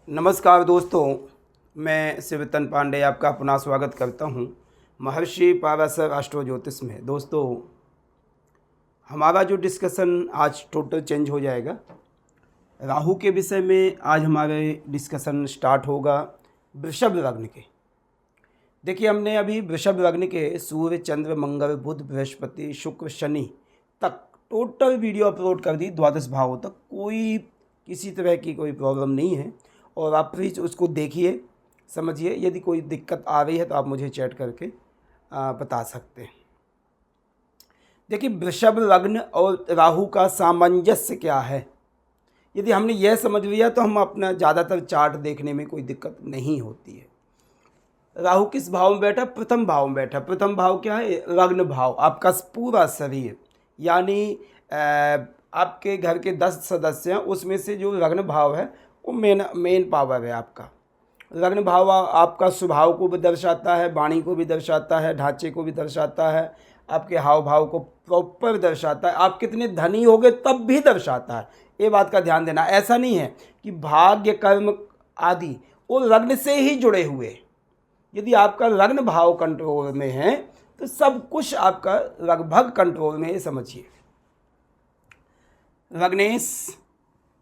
नमस्कार दोस्तों, मैं शिवतन पांडे आपका पुनः स्वागत करता हूं महर्षि पाराशर एस्ट्रो ज्योतिष में। दोस्तों, हमारा जो डिस्कशन आज टोटल चेंज हो जाएगा। राहु के विषय में आज हमारे डिस्कशन स्टार्ट होगा वृषभ लग्न के। देखिए, हमने अभी वृषभ लग्न के सूर्य, चंद्र, मंगल, बुध, बृहस्पति, शुक्र, शनि तक टोटल वीडियो अपलोड कर दी, द्वादश भावों तक। कोई किसी तरह की कोई प्रॉब्लम नहीं है और आप प्लीज़ उसको देखिए, समझिए। यदि कोई दिक्कत आ रही है तो आप मुझे चैट करके बता सकते हैं। देखिए, वृषभ लग्न और राहु का सामंजस्य क्या है, यदि हमने यह समझ लिया तो हम अपना ज़्यादातर चार्ट देखने में कोई दिक्कत नहीं होती है। राहु किस भाव में बैठा? प्रथम भाव में बैठा। प्रथम भाव क्या है? लग्न भाव। आपका पूरा शरीर, यानी आपके घर के 10 सदस्य हैं, उसमें से जो लग्न भाव है वो मेन पावर है आपका। लग्न भाव आपका स्वभाव को भी दर्शाता है, वाणी को भी दर्शाता है, ढांचे को भी दर्शाता है, आपके हाव भाव को प्रॉपर दर्शाता है, आप कितने धनी होगे तब भी दर्शाता है। ये बात का ध्यान देना। ऐसा नहीं है कि भाग्य, कर्म आदि वो लग्न से ही जुड़े हुए। यदि आपका लग्न भाव कंट्रोल में है तो सब कुछ आपका लगभग कंट्रोल में है, समझिए। लग्नेश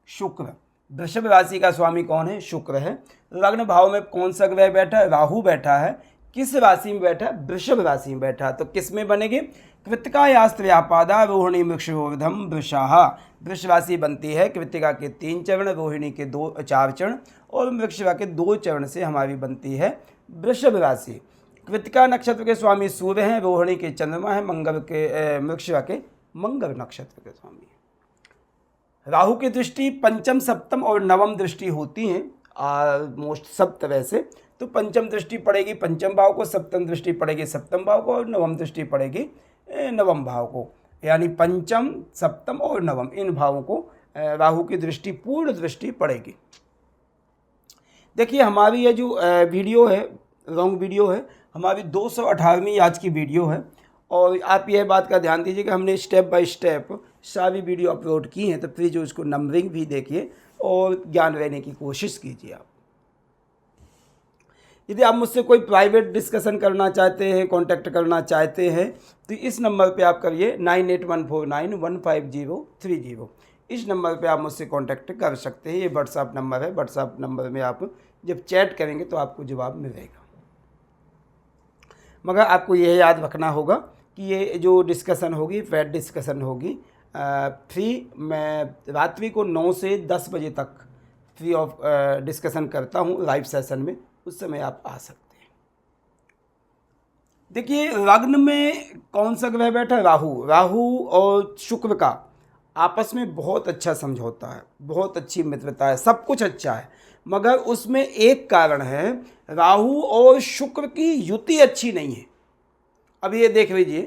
शुक्र, वृषभ राशि का स्वामी कौन है? शुक्र है। लग्न भाव में कौन सा ग्रह बैठा है? राहु बैठा है। किस राशि में बैठा है? वृषभ राशि में बैठा है। तो किस में बनेगी? कृत्तिकायास्त्रयापादा रोहिणी वृक्षोर्धम वृषाहा। वृष राशि बनती है कृत्तिका के 3 चरण, रोहिणी के 4 चरण और वृषभा के 2 चरण से हमारी बनती है वृषभ राशि। कृत्तिका नक्षत्र के स्वामी सूर्य हैं, रोहिणी के चंद्रमा है, मंगल के वृषभा के मंगल नक्षत्र के स्वामी है। राहु की दृष्टि पंचम, सप्तम और नवम दृष्टि होती हैं ऑलमोस्ट सब तरह से। तो पंचम दृष्टि पड़ेगी पंचम भाव को, सप्तम दृष्टि पड़ेगी सप्तम भाव को और नवम दृष्टि पड़ेगी नवम भाव को। यानी पंचम, सप्तम और नवम, इन भावों को राहु की दृष्टि, पूर्ण दृष्टि पड़ेगी। देखिए, हमारी ये जो वीडियो है, लॉन्ग वीडियो है, हमारी 218वीं आज की वीडियो है। और आप यह बात का ध्यान दीजिए कि हमने स्टेप बाय स्टेप सारी वीडियो अपलोड की हैं, तो प्लीज़ उसको नंबरिंग भी देखिए और ज्ञान लेने की कोशिश कीजिए आप। यदि आप मुझसे कोई प्राइवेट डिस्कशन करना चाहते हैं, कांटेक्ट करना चाहते हैं, तो इस नंबर पे आप करिए 9814915030। इस नंबर पे आप मुझसे कांटेक्ट कर सकते हैं। ये व्हाट्सएप नंबर है। व्हाट्सएप नंबर में आप जब चैट करेंगे तो आपको जवाब मिलेगा। मगर आपको यह याद रखना होगा कि ये जो डिस्कशन होगी, पेड डिस्कशन होगी, फ्री। मैं रात्रि को 9 से 10 बजे तक फ्री ऑफ डिस्कशन करता हूँ लाइव सेशन में, उस समय आप आ सकते हैं। देखिए, लग्न में कौन सा ग्रह बैठा है? राहु। राहु और शुक्र का आपस में बहुत अच्छा समझौता है, बहुत अच्छी मित्रता है, सब कुछ अच्छा है। मगर उसमें एक कारण है, राहु और शुक्र की युति अच्छी नहीं है। अब ये देख लीजिए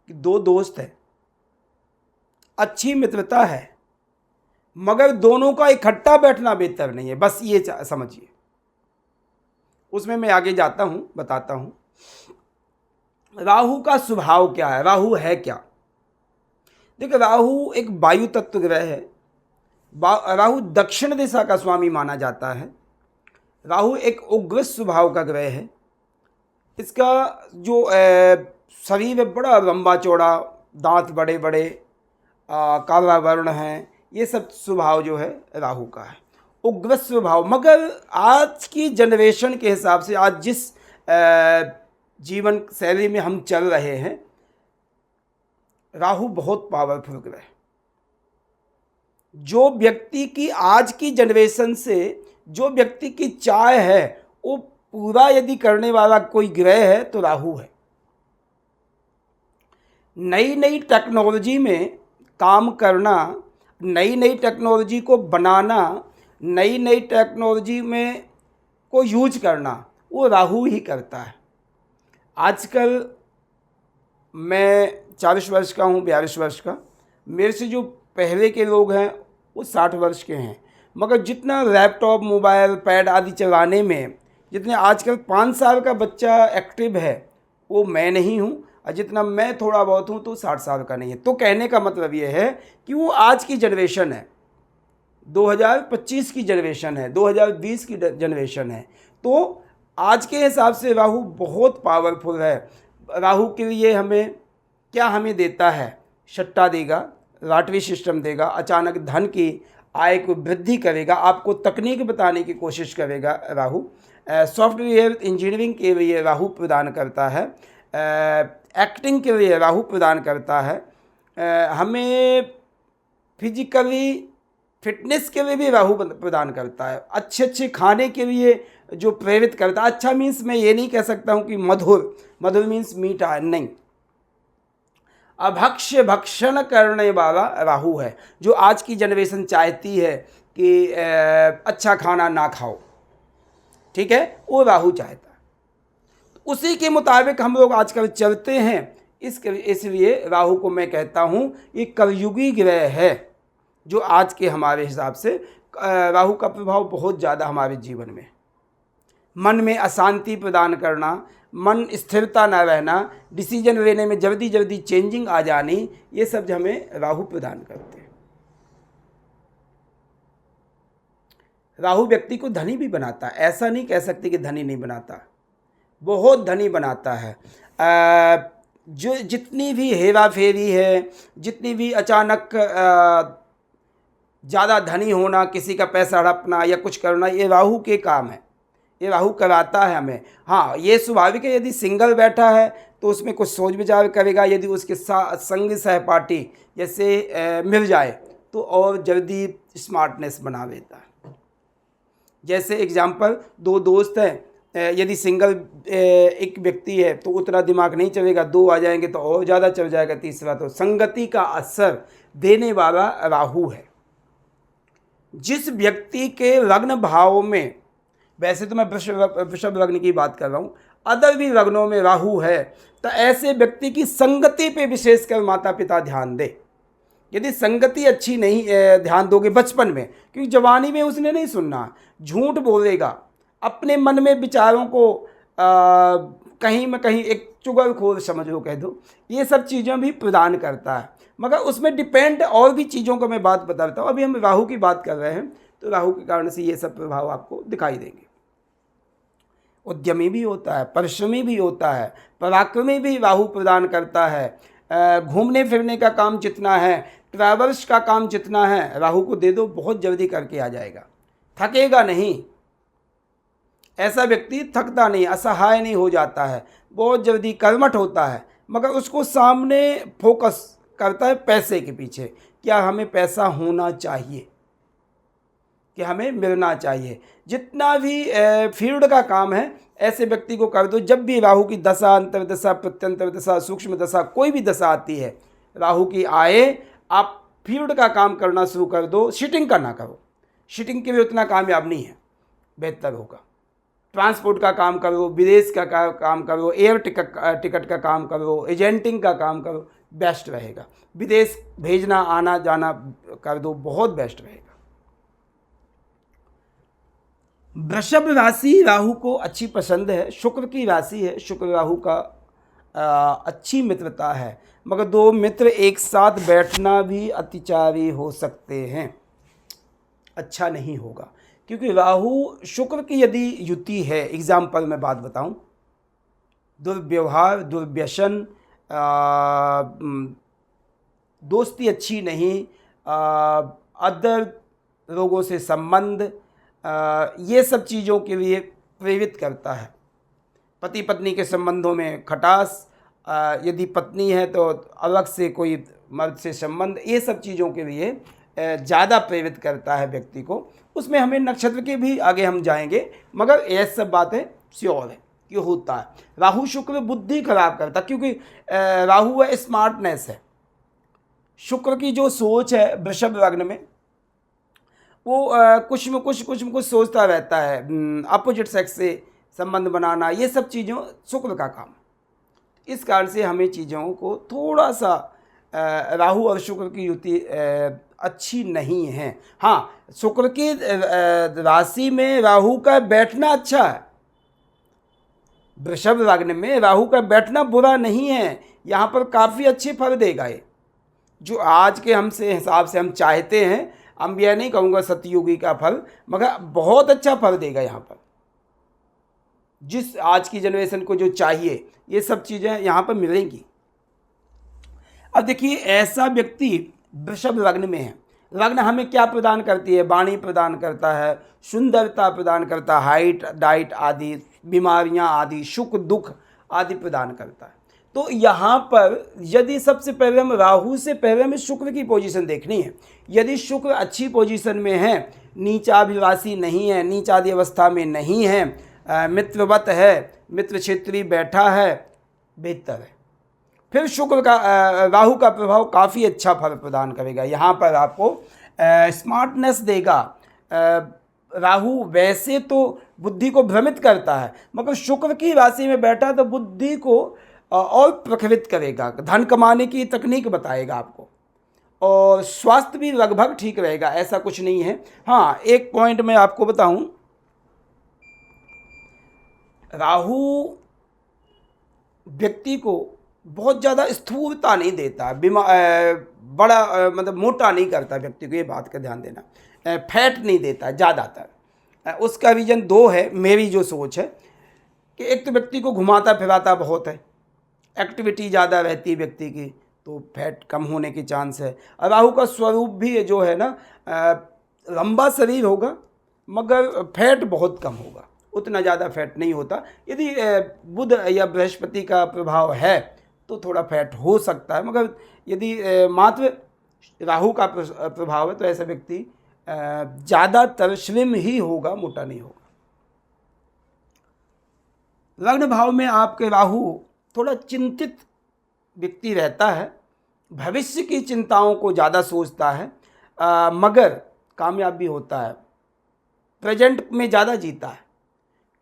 कि 2 दोस्त हैं, अच्छी मित्रता है, मगर दोनों का इकट्ठा बैठना बेहतर नहीं है। बस ये समझिए। उसमें मैं आगे जाता हूं, बताता हूं राहु का स्वभाव क्या है, राहु है क्या। देखिए, राहु एक वायु तत्व ग्रह है। राहु दक्षिण दिशा का स्वामी माना जाता है। राहु एक उग्र स्वभाव का ग्रह है। इसका जो शरीर है बड़ा लंबा चौड़ा, दांत बड़े बड़े, काला वर्ण है, ये सब स्वभाव जो है राहु का है, उग्र स्वभाव। मगर आज की जनरेशन के हिसाब से, आज जिस जीवन शैली में हम चल रहे हैं, राहु बहुत पावरफुल ग्रह है। जो व्यक्ति की आज की जनरेशन से जो व्यक्ति की चाह है वो पूरा यदि करने वाला कोई ग्रह है तो राहु है। नई नई टेक्नोलॉजी में काम करना, नई नई टेक्नोलॉजी को बनाना, नई नई टेक्नोलॉजी में को यूज करना, वो राहु ही करता है। आजकल मैं 40 वर्ष का हूँ, 42 वर्ष का। मेरे से जो पहले के लोग हैं वो 60 वर्ष के हैं। मगर जितना लैपटॉप, मोबाइल, पैड आदि चलाने में जितने आजकल 5 साल का बच्चा एक्टिव है वो मैं नहीं हूँ, और जितना मैं थोड़ा बहुत हूँ तो 60 साल का नहीं है। तो कहने का मतलब ये है कि वो आज की जनरेशन है। 2025 की जनरेशन है, 2020 की जनरेशन है। तो आज के हिसाब से राहु बहुत पावरफुल है। राहु के लिए हमें क्या हमें देता है? सट्टा देगा, लॉटरी सिस्टम देगा, अचानक धन की आय को वृद्धि करेगा, आपको तकनीक बताने की कोशिश करेगा राहु। सॉफ्टवेयर इंजीनियरिंग के लिए राहु प्रदान करता है, एक्टिंग के लिए राहु प्रदान करता है, हमें फिजिकली फिटनेस के लिए भी राहु प्रदान करता है, अच्छे अच्छे खाने के लिए जो प्रेरित करता है। अच्छा मीन्स मैं ये नहीं कह सकता हूँ कि मधुर, मधुर मीन्स मीठा नहीं, अभक्ष्य भक्षण करने वाला राहु है। जो आज की जनरेशन चाहती है कि अच्छा खाना ना खाओ, ठीक है, वो राहु चाहता है। उसी के मुताबिक हम लोग आजकल चलते हैं। इसलिए राहु को मैं कहता हूँ ये कलयुगी ग्रह है, जो आज के हमारे हिसाब से राहु का प्रभाव बहुत ज़्यादा हमारे जीवन में, मन में अशांति प्रदान करना, मन स्थिरता न रहना, डिसीजन लेने में जल्दी जल्दी चेंजिंग आ जानी, ये सब हमें राहु प्रदान करते हैं। राहु व्यक्ति को धनी भी बनाता है, ऐसा नहीं कह सकते कि धनी नहीं बनाता, बहुत धनी बनाता है। जो जितनी भी हेरा फेरी है, जितनी भी अचानक ज़्यादा धनी होना, किसी का पैसा हड़पना या कुछ करना, ये राहु के काम है, ये राहु कराता है हमें। हाँ, ये स्वाभाविक है, यदि सिंगल बैठा है तो उसमें कुछ सोच विचार करेगा, यदि उसके संग सहपाठी जैसे मिल जाए तो और जल्दी स्मार्टनेस बना देता है। जैसे एग्जाम्पल, दो दोस्त हैं, यदि सिंगल एक व्यक्ति है तो उतना दिमाग नहीं चलेगा, दो आ जाएंगे तो और ज़्यादा चल जाएगा, तीसरा। तो संगति का असर देने वाला राहु है। जिस व्यक्ति के लग्न भाव में, वैसे तो मैं वृषभ लग्न की बात कर रहा हूँ, अदर भी लग्नों में राहु है, तो ऐसे व्यक्ति की संगति पे विशेषकर माता पिता ध्यान दे। यदि संगति अच्छी नहीं ध्यान दोगे बचपन में, क्योंकि जवानी में उसने नहीं सुनना, झूठ बोलेगा, अपने मन में विचारों को कहीं में कहीं एक चुगलखोर समझ लो, कह दो, ये सब चीज़ें भी प्रदान करता है। मगर उसमें डिपेंड और भी चीज़ों को मैं बात बताता हूँ। अभी हम राहु की बात कर रहे हैं, तो राहु के कारण से ये सब प्रभाव आपको दिखाई देंगे। उद्यमी भी होता है, परिश्रमी भी होता है, पराक्रमी भी राहु प्रदान करता है। घूमने फिरने का काम जितना है, ट्रैवल्स का काम जितना है, राहु को दे दो, बहुत जल्दी करके आ जाएगा, थकेगा नहीं। ऐसा व्यक्ति थकता नहीं, असहाय नहीं हो जाता है, बहुत जल्दी कर्मठ होता है, मगर उसको सामने फोकस करता है पैसे के पीछे। क्या हमें पैसा होना चाहिए, कि हमें मिलना चाहिए। जितना भी फील्ड का काम है, ऐसे व्यक्ति को कर दो। जब भी राहु की दशा, अंतर्दशा, प्रत्यंतर दशा, सूक्ष्म दशा, कोई भी दशा आती है राहु की आए, आप फील्ड का काम करना शुरू कर दो। शिटिंग का ना करो, शिटिंग के लिए उतना कामयाब नहीं है, बेहतर होगा। ट्रांसपोर्ट का काम करो, विदेश का काम करो, एयर टिकट का काम करो, एजेंटिंग का काम करो, बेस्ट रहेगा। विदेश भेजना आना जाना कर दो, बहुत बेस्ट रहेगा। वृषभ राशि राहु को अच्छी पसंद है, शुक्र की राशि है, शुक्र राहु का अच्छी मित्रता है, मगर दो मित्र एक साथ बैठना भी अतिचारी हो सकते हैं, अच्छा नहीं होगा। क्योंकि राहु शुक्र की यदि युति है, एग्जाम्पल मैं बात बताऊं, दुर्व्यवहार, दुर्व्यसन, दोस्ती अच्छी नहीं, अदर लोगों से संबंध, ये सब चीज़ों के लिए प्रेरित करता है। पति पत्नी के संबंधों में खटास, यदि पत्नी है तो अलग से कोई मर्द से संबंध, ये सब चीज़ों के लिए ज़्यादा प्रेरित करता है व्यक्ति को। उसमें हमें नक्षत्र के भी आगे हम जाएंगे, मगर ये सब बातें श्योर है कि होता है। राहु शुक्र बुद्धि खराब करता, क्योंकि राहु है स्मार्टनेस है। शुक्र की जो सोच है वृषभ लग्न में, वो कुछ में कुछ सोचता रहता है, अपोजिट सेक्स से संबंध बनाना, ये सब चीज़ों शुक्र का काम। इस कारण से हमें चीज़ों को थोड़ा सा राहु और शुक्र की युति अच्छी नहीं है। हाँ, शुक्र की राशि में राहु का बैठना अच्छा है, वृषभ लग्न में राहु का बैठना बुरा नहीं है, यहाँ पर काफ़ी अच्छे फल देगा ये। जो आज के हमसे हिसाब से हम चाहते हैं अब यह नहीं कहूँगा सतयुगी का फल, मगर बहुत अच्छा फल देगा यहाँ पर। जिस आज की जनरेशन को जो चाहिए ये सब चीज़ें यहाँ पर मिलेंगी। अब देखिए, ऐसा व्यक्ति वृषभ लग्न में है। लग्न हमें क्या प्रदान करती है? वाणी प्रदान करता है, सुंदरता प्रदान करता है, हाइट डाइट आदि, बीमारियां आदि, सुख दुख आदि प्रदान करता है। तो यहाँ पर यदि सबसे पहले हम राहु से पहले हमें शुक्र की पोजीशन देखनी है। यदि शुक्र अच्छी पोजीशन में है, नीचाभिलाषी नहीं है, नीच आदि अवस्था में नहीं है, मित्रवत है, मित्र क्षेत्रीय बैठा है, बेहतर है। फिर शुक्र का राहु का प्रभाव काफ़ी अच्छा फल प्रदान करेगा। यहाँ पर आपको स्मार्टनेस देगा। राहु वैसे तो बुद्धि को भ्रमित करता है, मगर शुक्र की राशि में बैठा तो बुद्धि को और प्रखरित करेगा, धन कमाने की तकनीक बताएगा आपको, और स्वास्थ्य भी लगभग ठीक रहेगा, ऐसा कुछ नहीं है। हाँ, एक पॉइंट मैं आपको बताऊं, राहु व्यक्ति को बहुत ज़्यादा स्थूलता नहीं देता, बड़ा मतलब मोटा नहीं करता व्यक्ति को, ये बात का ध्यान देना। फैट नहीं देता ज़्यादातर। उसका रीज़न दो है, मेरी जो सोच है कि एक तो व्यक्ति को घुमाता फिराता बहुत है, एक्टिविटी ज़्यादा रहती है व्यक्ति की, तो फैट कम होने की चांस है। और राहु का स्वरूप भी जो है ना, लंबा शरीर होगा मगर फैट बहुत कम होगा, उतना ज़्यादा फैट नहीं होता। यदि बुध या बृहस्पति का प्रभाव है तो थोड़ा फैट हो सकता है, मगर यदि मात्र राहु का प्रभाव है तो ऐसा व्यक्ति ज़्यादातर स्लिम ही होगा, मोटा नहीं होगा। लग्न भाव में आपके राहु थोड़ा चिंतित व्यक्ति रहता है, भविष्य की चिंताओं को ज़्यादा सोचता है, मगर कामयाब भी होता है, प्रेजेंट में ज़्यादा जीता है,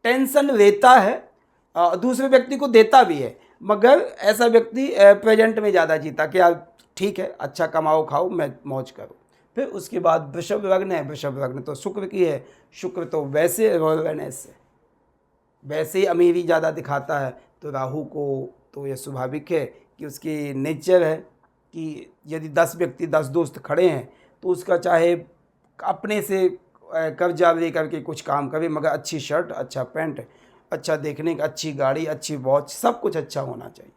टेंशन लेता है, दूसरे व्यक्ति को देता भी है, मगर ऐसा व्यक्ति प्रेजेंट में ज़्यादा जीता कि यार ठीक है, अच्छा कमाओ खाओ, मैं मौज करूँ। फिर उसके बाद वृषभ लग्न है, वृषभ लग्न तो शुक्र की है, शुक्र तो वैसे रॉयलनेस है, वैसे ही अमीरी ज़्यादा दिखाता है। तो राहु को तो ये स्वाभाविक है कि उसकी नेचर है कि यदि 10 व्यक्ति 10 दोस्त खड़े हैं तो उसका चाहे अपने से कर्जा ले करके कुछ काम करे, मगर अच्छी शर्ट, अच्छा पैंट, अच्छा देखने, अच्छी गाड़ी, अच्छी वॉच, सब कुछ अच्छा होना चाहिए।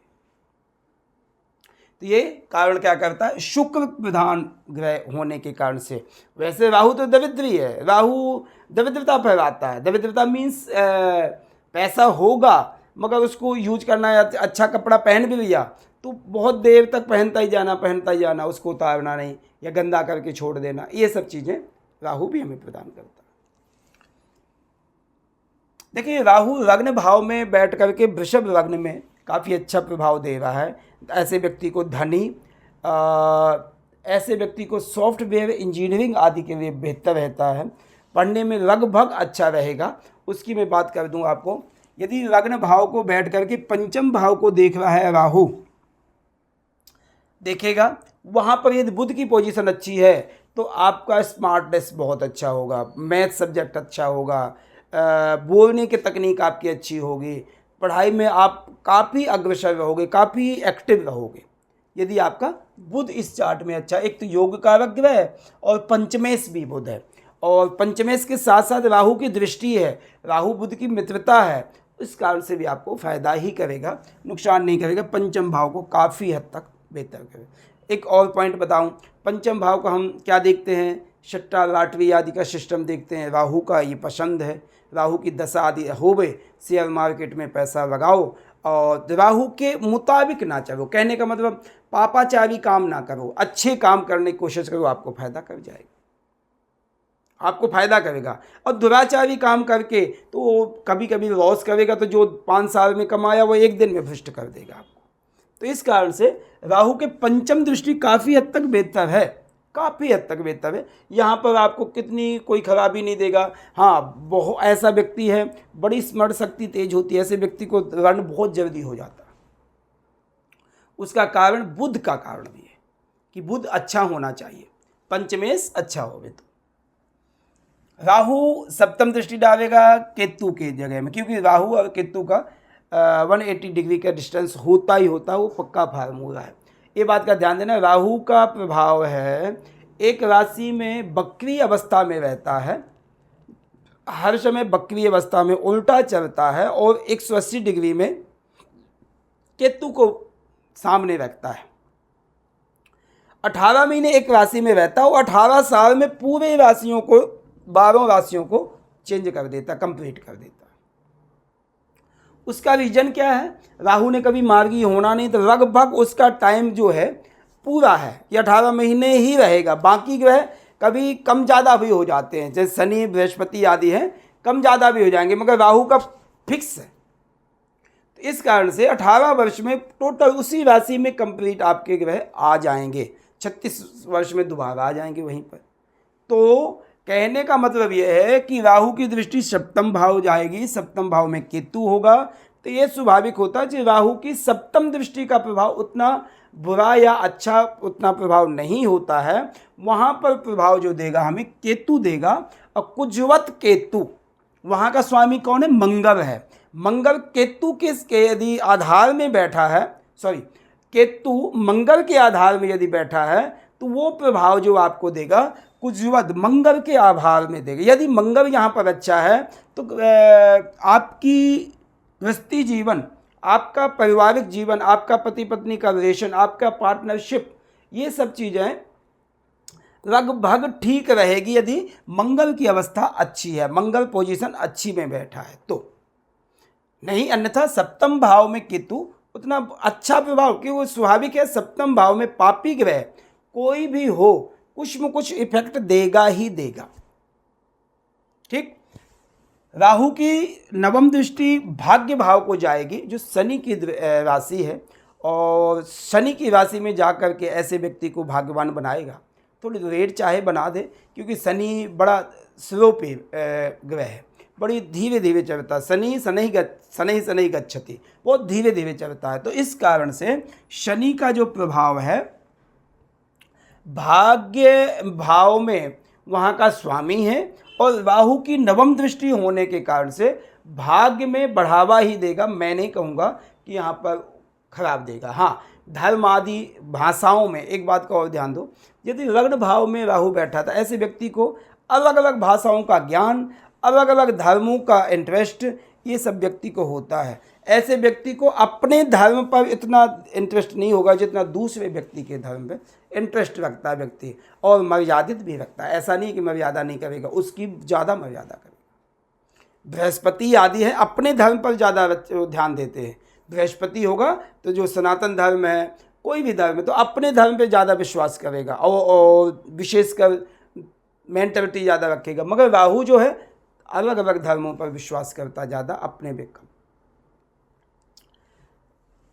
तो ये कारण क्या करता है? शुक्र प्रधान ग्रह होने के कारण से। वैसे राहु तो दरिद्री है, राहु दरिद्रता फैलाता है। दरिद्रता मीन्स पैसा होगा मगर उसको यूज करना है, अच्छा कपड़ा पहन भी लिया तो बहुत देर तक पहनता ही जाना, उसको उतारना नहीं या गंदा करके छोड़ देना, ये सब चीज़ें राहु भी हमें प्रदान करता है। देखिए, राहु लग्न भाव में बैठ करके वृषभ लग्न में काफ़ी अच्छा प्रभाव दे रहा है। ऐसे व्यक्ति को धनी, ऐसे व्यक्ति को सॉफ्टवेयर इंजीनियरिंग आदि के लिए बेहतर रहता है, पढ़ने में लगभग अच्छा रहेगा। उसकी मैं बात कर दूं आपको, यदि लग्न भाव को बैठ करके पंचम भाव को देख रहा है राहु, देखेगा वहाँ पर यदि बुध की पोजीशन अच्छी है तो आपका स्मार्टनेस बहुत अच्छा होगा, मैथ सब्जेक्ट अच्छा होगा, बोलने की तकनीक आपकी अच्छी होगी, पढ़ाई में आप काफ़ी अग्रसर रहोगे, काफ़ी एक्टिव रहोगे यदि आपका बुध इस चार्ट में अच्छा। एक तो योग कारक ग्रह है और पंचमेश भी बुध है, और पंचमेश के साथ साथ राहु की दृष्टि है, राहु बुध की मित्रता है, इस कारण से भी आपको फायदा ही करेगा, नुकसान नहीं करेगा। पंचम भाव को काफ़ी हद तक बेहतर करेगा। एक और पॉइंट बताऊं, पंचम भाव का हम क्या देखते हैं? सट्टा लॉटरी आदि का सिस्टम देखते हैं। राहु का ये पसंद है, राहु की दशा आदि होवे, शेयर मार्केट में पैसा लगाओ और राहु के मुताबिक ना चलो। कहने का मतलब पापाचारी काम ना करो, अच्छे काम करने की कोशिश करो, आपको फायदा कर जाएगा, आपको फायदा करेगा। और दुराचारी काम करके तो कभी कभी लॉस करेगा, तो जो 5 साल में कमाया वो 1 दिन में भ्रष्ट कर देगा आपको। तो इस कारण से राहु के पंचम दृष्टि काफ़ी हद तक बेहतर है, काफ़ी हद तक बेहतर है। यहाँ पर आपको कितनी कोई खराबी नहीं देगा। हाँ, बहुत ऐसा व्यक्ति है, बड़ी स्मरण शक्ति तेज होती है, ऐसे व्यक्ति को रन बहुत जल्दी हो जाता है। उसका कारण बुध का कारण भी है कि बुध अच्छा होना चाहिए, पंचमेश अच्छा होवे। तो राहु सप्तम दृष्टि डालेगा केतु के जगह में, क्योंकि राहु और केतु का 180 डिग्री का डिस्टेंस होता ही होता है, वो पक्का फार्मूला है। ये बात का ध्यान देना। राहु का प्रभाव है एक राशि में वक्री अवस्था में रहता है, हर समय वक्री अवस्था में उल्टा चलता है और 180 डिग्री में केतु को सामने रखता है। 18 महीने एक राशि में रहता है और 18 साल में पूरे राशियों को 12 राशियों को चेंज कर देता, कंप्लीट कर देता। उसका रीजन क्या है? राहु ने कभी मार्गी होना नहीं, तो लगभग उसका टाइम जो है पूरा है, ये 18 महीने ही रहेगा। बाकी ग्रह कभी कम ज़्यादा भी हो जाते हैं, जैसे शनि बृहस्पति आदि हैं, कम ज़्यादा भी हो जाएंगे, मगर राहु का फिक्स है। तो इस कारण से 18 वर्ष में टोटल उसी राशि में कंप्लीट आपके ग्रह आ जाएंगे, 36 वर्ष में दोबारा आ जाएंगे वहीं पर। तो कहने का मतलब यह है कि राहु की दृष्टि सप्तम भाव जाएगी, सप्तम भाव में केतु होगा, तो ये स्वाभाविक होता है कि राहु की सप्तम दृष्टि का प्रभाव उतना बुरा या अच्छा उतना प्रभाव नहीं होता है। वहाँ पर प्रभाव जो देगा हमें केतु देगा, और कुजवत केतु, वहाँ का स्वामी कौन है? मंगल है। मंगल केतु के यदि आधार में बैठा है, केतु मंगल के आधार में यदि बैठा है, तो वो प्रभाव जो आपको देगा कुजवत मंगल के आधार में देगा। यदि मंगल यहाँ पर अच्छा है तो आपकी गृहस्थी जीवन, आपका पारिवारिक जीवन, आपका पति पत्नी का रिलेशन, आपका पार्टनरशिप, ये सब चीज़ें लगभग ठीक रहेगी यदि मंगल की अवस्था अच्छी है, मंगल पोजीशन अच्छी में बैठा है तो। नहीं अन्यथा सप्तम भाव में केतु उतना अच्छा प्रभाव, क्योंकि वो स्वाभाविक है, सप्तम भाव में पापी ग्रह कोई भी हो कुछ न कुछ इफेक्ट देगा ही देगा। ठीक, राहु की नवम दृष्टि भाग्य भाव को जाएगी, जो शनि की राशि है, और शनि की राशि में जाकर के ऐसे व्यक्ति को भाग्यवान बनाएगा। थोड़ी रेट चाहे बना दे, क्योंकि शनि बड़ा स्लो पे ग्रह है, बड़ी धीरे धीरे चलता है। शनि गच्छति, बहुत धीरे धीरे चलता है। तो इस कारण से शनि का जो प्रभाव है भाग्य भाव में वहाँ का स्वामी है, और राहु की नवम दृष्टि होने के कारण से भाग्य में बढ़ावा ही देगा। मैं नहीं कहूँगा कि यहाँ पर खराब देगा। हाँ, धर्म आदि भाषाओं में एक बात का और ध्यान दो, यदि लग्न भाव में राहु बैठा था, ऐसे व्यक्ति को अलग अलग भाषाओं का ज्ञान, अलग अलग धर्मों का इंटरेस्ट, ये सब व्यक्ति को होता है। ऐसे व्यक्ति को अपने धर्म पर इतना इंटरेस्ट नहीं होगा जितना दूसरे व्यक्ति के धर्म पर इंटरेस्ट रखता है व्यक्ति, और मर्यादित भी रखता है। ऐसा नहीं कि मर्यादा नहीं करेगा, उसकी ज़्यादा मर्यादा करेगा। बृहस्पति आदि है, अपने धर्म पर ज़्यादा ध्यान देते हैं। बृहस्पति होगा तो जो सनातन धर्म है, कोई भी धर्म है, तो अपने धर्म पे ज़्यादा विश्वास करेगा और विशेषकर मेंटलिटी ज़्यादा रखेगा। मगर राहु जो है अलग अलग धर्मों पर विश्वास करता ज़्यादा, अपने पे कम।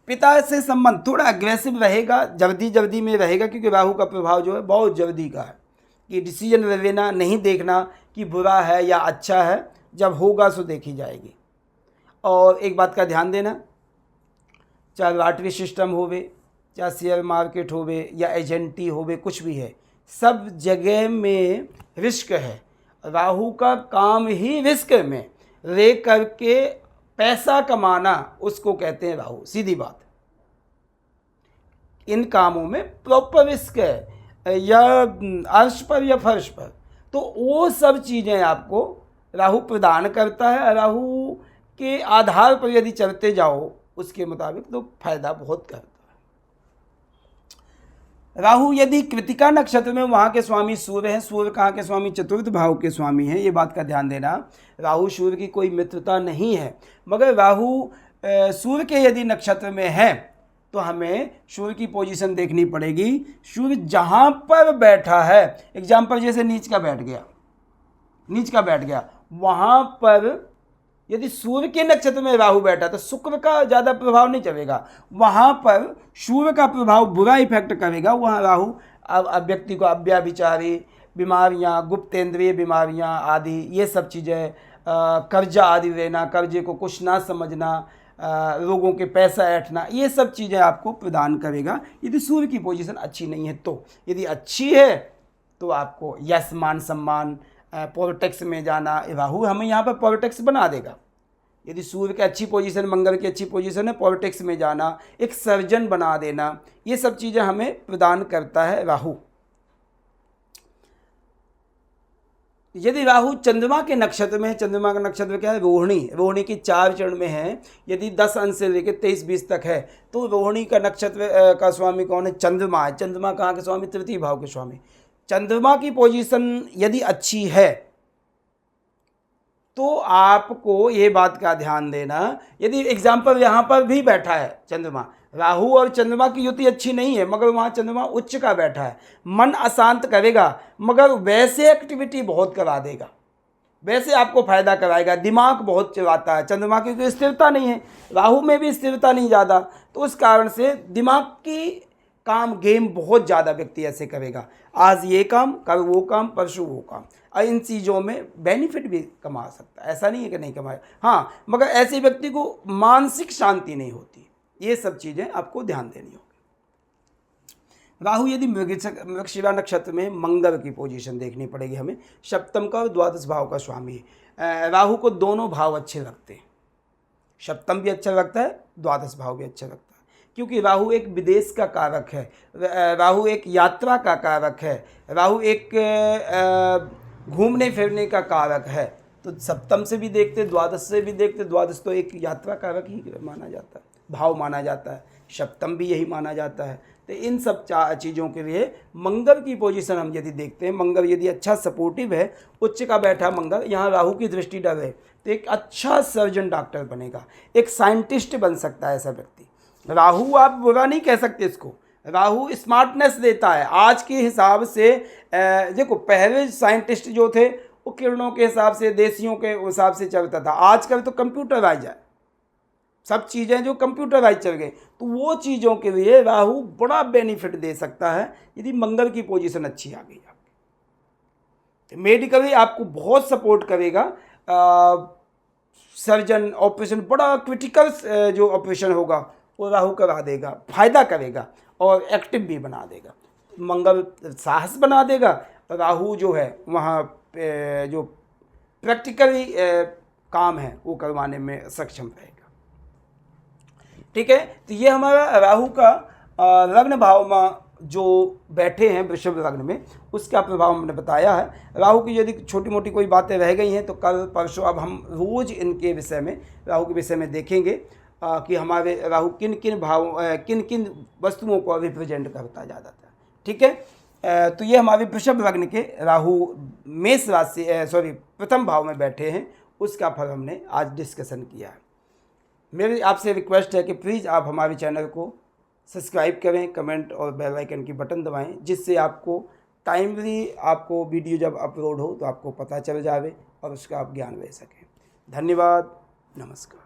पिता से संबंध थोड़ा अग्रेसिव रहेगा, जल्दी में रहेगा, क्योंकि राहु का प्रभाव जो है बहुत जल्दी का है, कि डिसीजन लेना, नहीं देखना कि बुरा है या अच्छा है, जब होगा सो देखी जाएगी। और एक बात का ध्यान देना, चाहे लॉटरी सिस्टम होवे, चाहे शेयर मार्केट होवे या एजेंटी होवे, कुछ भी है, सब जगह में रिस्क है। राहु का काम ही रिस्क में रह करके पैसा कमाना, उसको कहते हैं राहु। सीधी बात, इन कामों में प्रॉपर रिस्क है, या अर्श पर या फर्श पर, तो वो सब चीज़ें आपको राहु प्रदान करता है। राहु के आधार पर यदि चलते जाओ उसके मुताबिक, तो फायदा बहुत करता है। राहु यदि कृतिका नक्षत्र में, वहाँ के स्वामी सूर्य हैं। सूर्य कहाँ के स्वामी? चतुर्थ भाव के स्वामी हैं। ये बात का ध्यान देना, राहु सूर्य की कोई मित्रता नहीं है, मगर राहु सूर्य के यदि नक्षत्र में है तो हमें सूर्य की पोजीशन देखनी पड़ेगी। सूर्य जहाँ पर बैठा है, एग्जाम्पल जैसे नीच का बैठ गया, वहाँ पर यदि सूर्य के नक्षत्र में राहु बैठा तो शुक्र का ज़्यादा प्रभाव नहीं चलेगा, वहाँ पर सूर्य का प्रभाव बुरा इफेक्ट करेगा। वहाँ राहु व्यक्ति को अव्याभिचारी बीमारियाँ, गुप्तेंद्रिय बीमारियाँ आदि, ये सब चीज़ें, कर्जा आदि लेना, कर्जे को कुछ ना समझना, लोगों के पैसा ऐंठना, ये सब चीज़ें आपको प्रदान करेगा यदि सूर्य की पोजीशन अच्छी नहीं है। तो यदि अच्छी है तो आपको यश, मान, सम्मान, पॉलिटिक्स में जाना, राहु हमें यहाँ पर पॉलिटिक्स बना देगा। यदि सूर्य की अच्छी पोजीशन, मंगल की अच्छी पोजीशन है, पॉलिटिक्स में जाना, एक सर्जन बना देना, ये सब चीज़ें हमें प्रदान करता है राहु। यदि राहु चंद्रमा के नक्षत्र में है, चंद्रमा का नक्षत्र क्या है, रोहिणी, रोहिणी की 4 चरण में है, यदि 10 अंश से लेकर 23-20 तक है, तो रोहिणी का नक्षत्र का स्वामी कौन है, चंद्रमा है। चंद्रमा कहाँ के स्वामी, तृतीय भाव के स्वामी। चंद्रमा की पोजीशन यदि अच्छी है तो आपको ये बात का ध्यान देना, यदि एग्जाम्पल यहाँ पर भी बैठा है चंद्रमा, राहु और चंद्रमा की युति अच्छी नहीं है, मगर वहाँ चंद्रमा उच्च का बैठा है, मन अशांत करेगा, मगर वैसे एक्टिविटी बहुत करा देगा, वैसे आपको फायदा कराएगा। दिमाग बहुत चलाता है चंद्रमा की, क्योंकि स्थिरता नहीं है, राहु में भी स्थिरता नहीं ज़्यादा, तो उस कारण से दिमाग की काम गेम बहुत ज़्यादा व्यक्ति ऐसे करेगा, आज ये काम, कल वो काम, परसों वो काम, और इन चीज़ों में बेनिफिट भी कमा सकता है, ऐसा नहीं है कि नहीं कमाए, हाँ, मगर ऐसे व्यक्ति को मानसिक शांति नहीं होती। ये सब चीज़ें आपको ध्यान देनी होगी। राहु यदि मृगशिरा नक्षत्र में, मंगल की पोजीशन देखनी पड़ेगी हमें, सप्तम का और द्वादश भाव का स्वामी है। राहु को दोनों भाव अच्छे लगते हैं, सप्तम भी अच्छा लगता है, द्वादश भाव भी अच्छा लगता है, क्योंकि राहु एक विदेश का कारक है, राहु एक यात्रा का कारक है, राहु एक घूमने फिरने का कारक है। तो सप्तम से भी देखते, द्वादश से भी देखते, द्वादश तो एक यात्रा कारक ही माना जाता है, भाव माना जाता है, सप्तम भी यही माना जाता है। तो इन सब चीज़ों के लिए मंगल की पोजीशन हम यदि देखते हैं, मंगल यदि अच्छा सपोर्टिव है, उच्च का बैठा मंगल, यहाँ राहु की दृष्टि डरे, तो एक अच्छा सर्जन डॉक्टर बनेगा, एक साइंटिस्ट बन सकता है ऐसा व्यक्ति। राहु आप बुरा नहीं कह सकते इसको, राहु स्मार्टनेस देता है आज के हिसाब से। देखो पहले साइंटिस्ट जो थे वो किरणों के हिसाब से, देशियों के हिसाब से चलता था, आजकल तो कंप्यूटराइज है, सब चीज़ें जो कंप्यूटराइज चल गई, तो वो चीज़ों के लिए राहु बड़ा बेनिफिट दे सकता है यदि मंगल की पोजीशन अच्छी आ गई आपकी। मेडिकली आपको बहुत सपोर्ट करेगा, सर्जन ऑपरेशन, बड़ा क्रिटिकल जो ऑपरेशन होगा वो राहु करा देगा, फायदा करेगा और एक्टिव भी बना देगा। मंगल साहस बना देगा, राहु जो है वहाँ जो प्रैक्टिकली काम है वो करवाने में सक्षम रहेगा। ठीक है, तो ये हमारा राहु का लग्न भाव में जो बैठे हैं वृषभ लग्न में, उसका प्रभाव हमने बताया है। राहु की यदि छोटी मोटी कोई बातें रह गई हैं तो कल परसों अब हम रोज़ इनके विषय में, राहु के विषय में देखेंगे कि हमारे राहु किन किन भाव, किन किन वस्तुओं को रिप्रेजेंट करता ज़्यादातर। ठीक है, तो ये हमारे वृषभ लग्न के राहु मेष राशि, प्रथम भाव में बैठे हैं, उसका फल हमने आज डिस्कशन किया है। मेरी आपसे रिक्वेस्ट है कि प्लीज़ आप हमारे चैनल को सब्सक्राइब करें, कमेंट और बेल आइकन की बटन दबाएं, जिससे आपको टाइमली आपको वीडियो जब अपलोड हो तो आपको पता चल जाए और उसका आप ज्ञान ले सकें। धन्यवाद, नमस्कार।